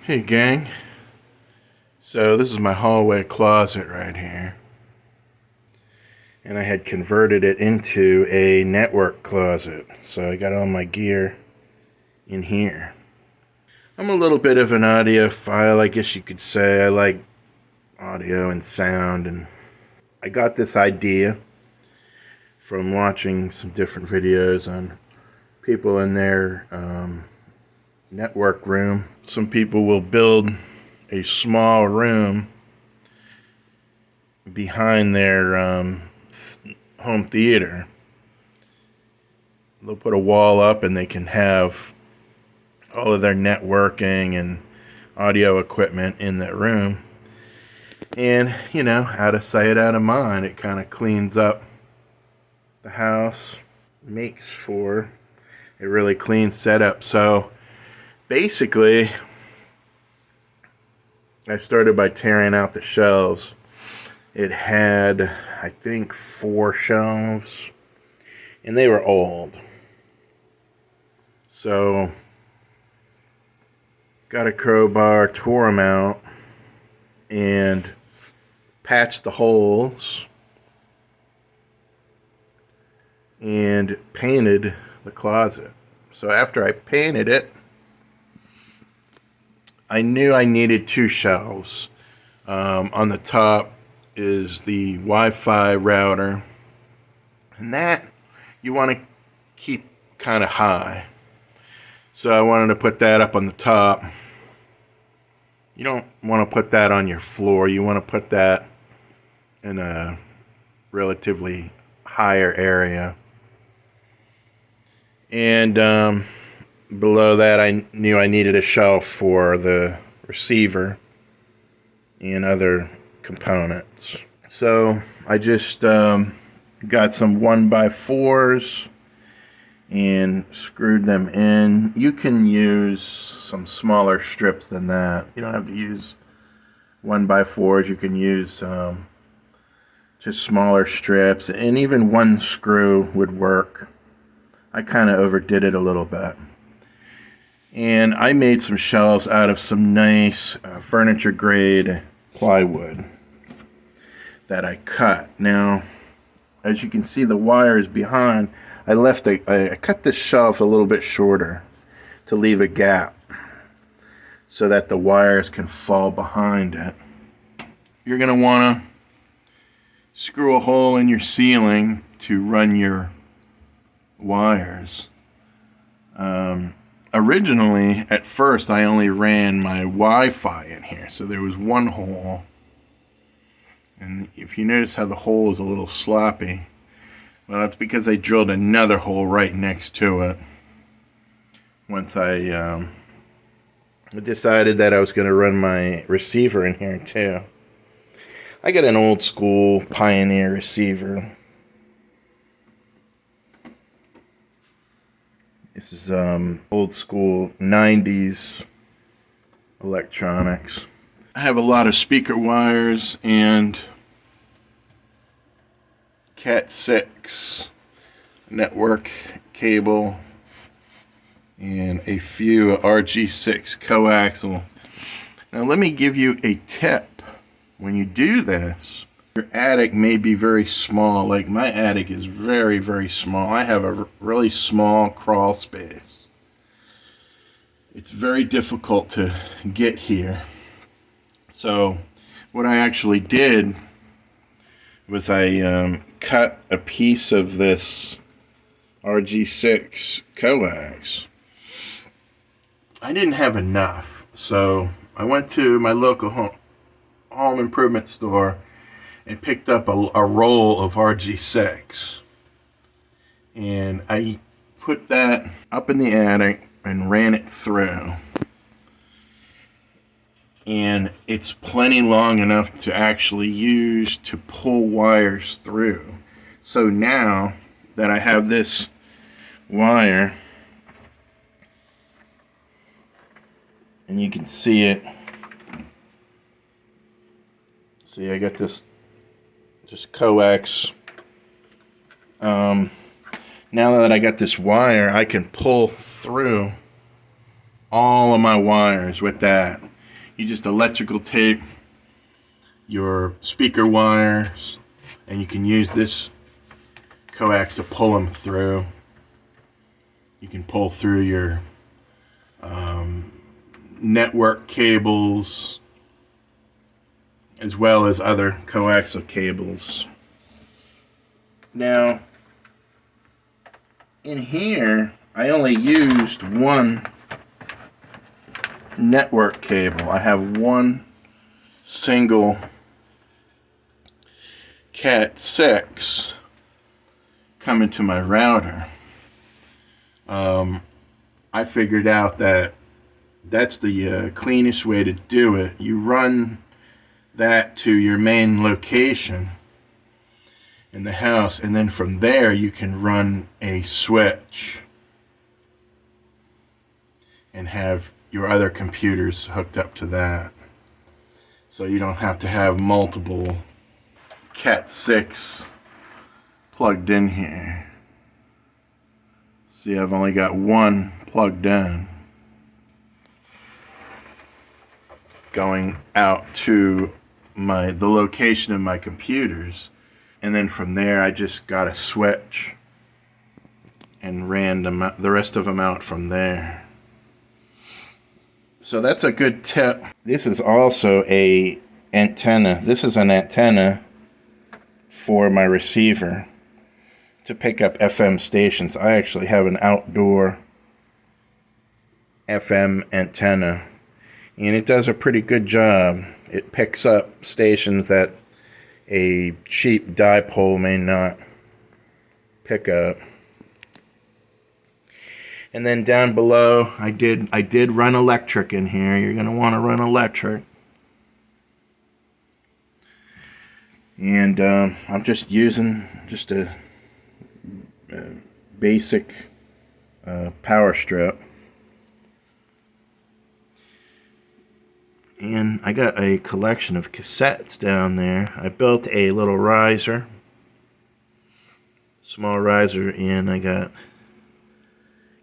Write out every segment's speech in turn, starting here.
Hey gang, so this is my hallway closet right here, and I had converted it into a network closet, so I got all my gear in here. I'm a little bit of an audiophile, I guess you could say. I like audio and sound, and I got this idea from watching some different videos on people in their network room. Some people will build a small room behind their home theater. They'll put a wall up and they can have all of their networking and audio equipment in that room. And, you know, out of sight, out of mind, it kind of cleans up the house, makes for a really clean setup. So basically, I started by tearing out the shelves. It had, I think, 4 shelves, and they were old. So, got a crowbar, tore them out, and patched the holes, and painted the closet. So after I painted it, I knew I needed 2 shelves. On the top is the Wi-Fi router, and that you want to keep kind of high. So I wanted to put that up on the top. You don't want to put that on your floor. You want to put that in a relatively higher area. And below that, I knew I needed a shelf for the receiver and other components. So I just got some 1x4s and screwed them in. You can use some smaller strips than that. You don't have to use 1x4s. You can use just smaller strips, and even 1 screw would work. I kind of overdid it a little bit. And I made some shelves out of some nice furniture grade plywood that I cut. Now, as you can see, the wires behind, I cut this shelf a little bit shorter to leave a gap so that the wires can fall behind it. You're going to want to screw a hole in your ceiling to run your wires. Originally, at first, I only ran my Wi-Fi in here, so there was 1 hole. And if you notice how the hole is a little sloppy, well, that's because I drilled another hole right next to it. Once I decided that I was going to run my receiver in here too. I got an old school Pioneer receiver. This is old school 90s electronics. I have a lot of speaker wires and Cat 6 network cable and a few RG6 coaxial. Now let me give you a tip. When you do this, your attic may be very small. Like my attic is very, very small. I have a really small crawl space. It's very difficult to get here. So what I actually did was I cut a piece of this RG6 coax. I didn't have enough, so I went to my local home improvement store and picked up a roll of RG6. And I put that up in the attic and ran it through. And it's plenty long enough to actually use to pull wires through. So now that I have this wire, and you can see it. See, I got this just coax. Now that I got this wire, I can pull through all of my wires with that. You just electrical tape your speaker wires, and you can use this coax to pull them through. You can pull through your network cables as well as other coaxial cables. Now, in here, I only used one network cable. I have one single Cat 6 coming to my router. I figured out that that's the cleanest way to do it. You run that to your main location in the house, and then from there you can run a switch and have your other computers hooked up to that. So you don't have to have multiple Cat 6 plugged in here. See, I've only got one plugged in, going out to the location of my computers, and then from there I just got a switch and ran the rest of them out from there. So that's a good tip. This is also a antenna. This is an antenna for my receiver to pick up FM stations. I actually have an outdoor FM antenna, and it does a pretty good job. It picks up stations that a cheap dipole may not pick up. And then down below, I did run electric in here. You're going to want to run electric. And I'm just using a basic power strip. And I got a collection of cassettes down there. I built a little riser, small riser, and I got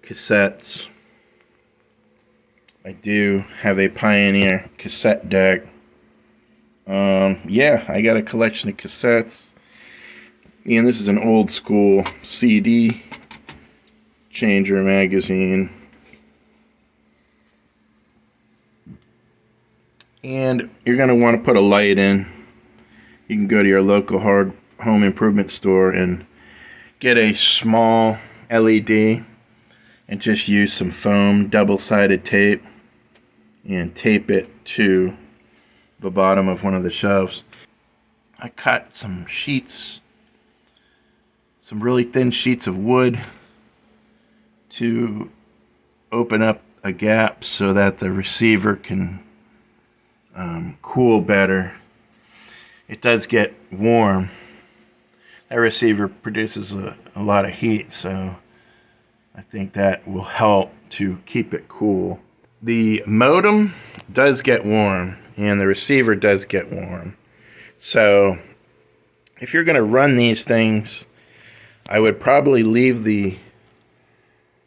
cassettes. I do have a Pioneer cassette deck. Yeah, I got a collection of cassettes. And this is an old school CD changer magazine. And you're going to want to put a light in. You can go to your local home improvement store and get a small LED and just use some foam double-sided tape and tape it to the bottom of one of the shelves. I cut some sheets, some really thin sheets of wood to open up a gap so that the receiver can cool better. It does get warm. That receiver produces a lot of heat, so I think that will help to keep it cool. The modem does get warm, and the receiver does get warm. So if you're going to run these things, I would probably leave the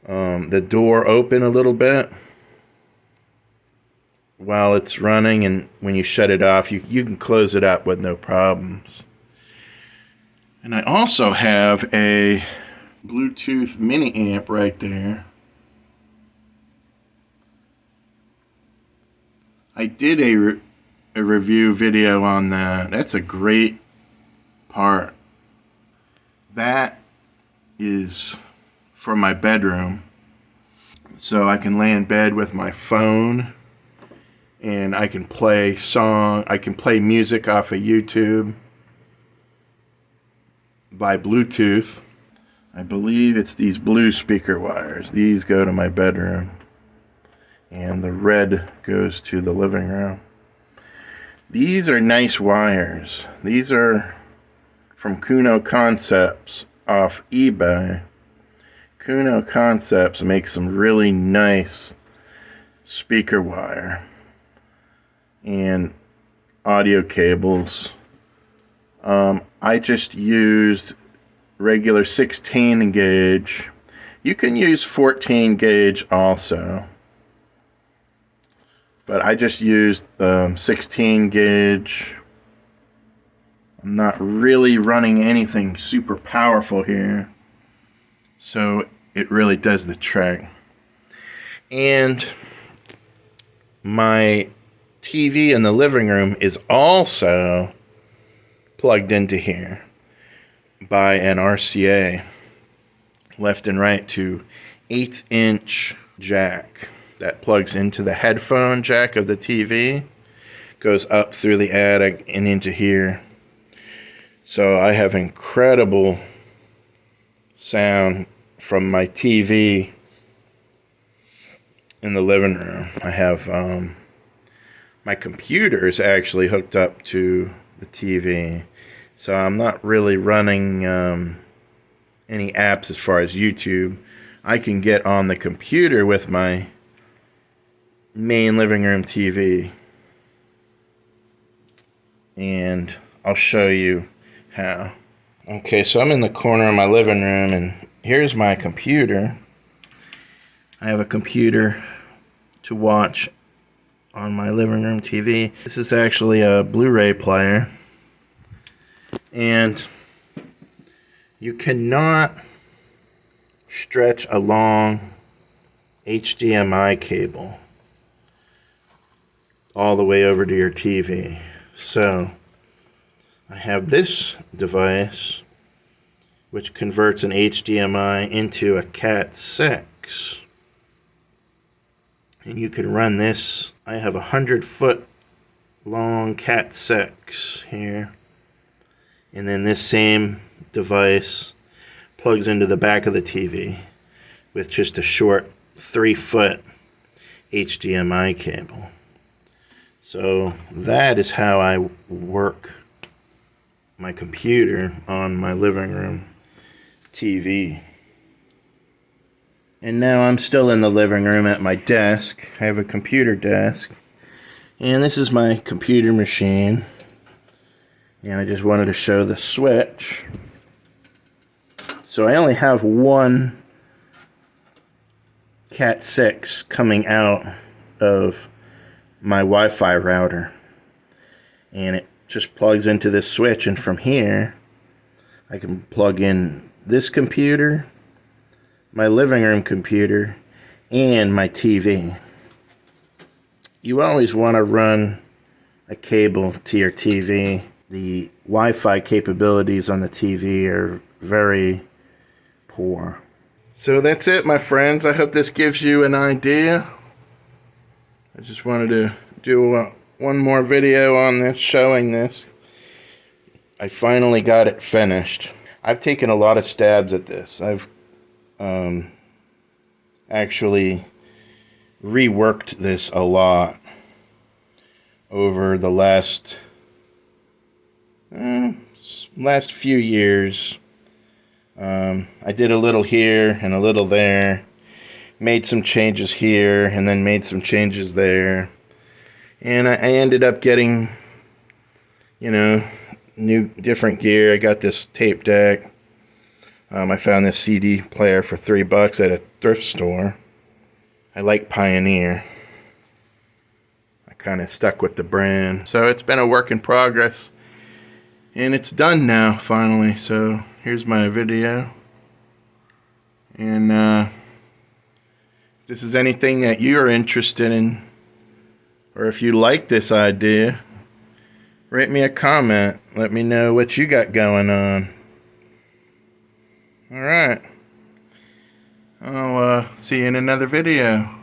door open a little bit while it's running, and when you shut it off, you can close it up with no problems. And I also have a Bluetooth mini amp right there. I did a review video on that. That's a great part. That is for my bedroom. So I can lay in bed with my phone and I can play music off of YouTube by Bluetooth. I believe it's these blue speaker wires. These go to my bedroom, and the red goes to the living room. These are nice wires. These are from Kuno Concepts off eBay. Kuno Concepts makes some really nice speaker wire and audio cables. I just used regular 16 gauge. You can use 14 gauge also. But I just used 16 gauge. I'm not really running anything super powerful here, so it really does the trick. And my TV in the living room is also plugged into here by an RCA, left and right to 1/8 inch jack that plugs into the headphone jack of the TV, goes up through the attic and into here. So I have incredible sound from my TV in the living room. I have my computer is actually hooked up to the TV, so I'm not really running any apps as far as YouTube. I can get on the computer with my main living room TV, and I'll show you how. Okay, so I'm in the corner of my living room, and here's my computer. I have a computer to watch on my living room TV. This is actually a Blu-ray player, and you cannot stretch a long HDMI cable all the way over to your TV. So I have this device which converts an HDMI into a Cat6, and you can run this. I have a 100-foot long Cat6 here, and then this same device plugs into the back of the TV with just a short 3-foot HDMI cable. So that is how I work my computer on my living room TV. And now I'm still in the living room at my desk. I have a computer desk, and this is my computer machine, and I just wanted to show the switch. So I only have one Cat6 coming out of my Wi-Fi router, and it just plugs into this switch, and from here I can plug in this computer, my living room computer, and my TV. You always want to run a cable to your TV. The Wi-Fi capabilities on the TV are very poor. So that's it, my friends. I hope this gives you an idea. I just wanted to do one more video on this, showing this. I finally got it finished. I've taken a lot of stabs at this. I've actually reworked this a lot over the last few years. I did a little here and a little there, made some changes here and then made some changes there, and I ended up getting, new different gear. I got this tape deck. I found this CD player for $3 at a thrift store. I like Pioneer. I kind of stuck with the brand. So it's been a work in progress, and it's done now finally. So here's my video, and if this is anything that you're interested in, or if you like this idea, write me a comment. Let me know what you got going on. Alright. I'll see you in another video.